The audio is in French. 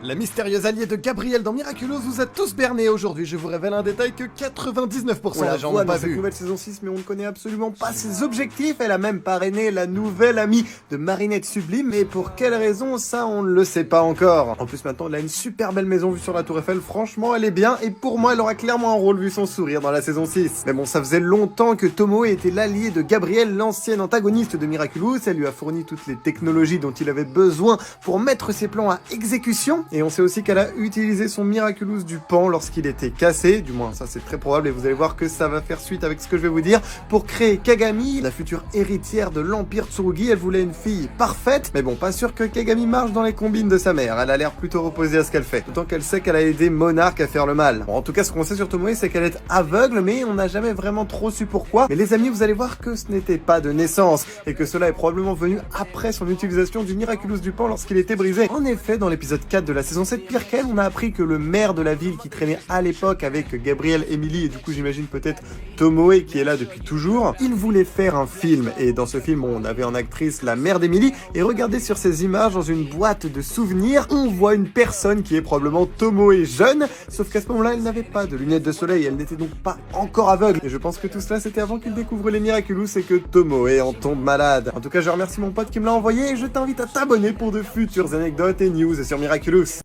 La mystérieuse alliée de Gabriel dans Miraculous vous a tous berné. Aujourd'hui, je vous révèle un détail que 99% des gens n'ont pas vu. Cette nouvelle saison 6, mais on ne connaît absolument pas ses objectifs. Elle a même parrainé la nouvelle amie de Marinette Sublime, mais pour quelle raison, ça on ne le sait pas encore. En plus maintenant, elle a une super belle maison vue sur la Tour Eiffel, franchement elle est bien, et pour moi elle aura clairement un rôle vu son sourire dans la saison 6. Mais bon, ça faisait longtemps que Tomoe était l'allié de Gabriel, l'ancienne antagoniste de Miraculous. Elle lui a fourni toutes les technologies dont il avait besoin pour mettre ses plans à exécution, et on sait aussi qu'elle a utilisé son Miraculous du pan lorsqu'il était cassé, du moins ça c'est très probable, et vous allez voir que ça va faire suite avec ce que je vais vous dire, pour créer Kagami, la future héritière de l'Empire Tsurugi. Elle voulait une fille parfaite, mais bon, pas sûr que Kagami marche dans les combines de sa mère. Elle a l'air plutôt opposée à ce qu'elle fait, d'autant qu'elle sait qu'elle a aidé Monarch à faire le mal. Bon, en tout cas, ce qu'on sait sur Tomoe, c'est qu'elle est aveugle, mais on n'a jamais vraiment trop su pourquoi. Mais les amis, vous allez voir que ce n'était pas de naissance, et que cela est probablement venu après son utilisation du Miraculous du pan lorsqu'il était brisé. En effet, dans l'épisode 4 de la saison 7, pire qu'elle, on a appris que le maire de la ville qui traînait à l'époque avec Gabriel, Emily et du coup j'imagine peut-être Tomoe qui est là depuis toujours, il voulait faire un film, et dans ce film on avait en actrice la mère d'Emily, et regardez sur ces images dans une boîte de souvenirs, on voit une personne qui est probablement Tomoe jeune, sauf qu'à ce moment-là elle n'avait pas de lunettes de soleil, elle n'était donc pas encore aveugle, et je pense que tout cela c'était avant qu'il découvre les Miraculous et que Tomoe en tombe malade. En tout cas je remercie mon pote qui me l'a envoyé, et je t'invite à t'abonner pour de futures anecdotes et news sur Miraculous.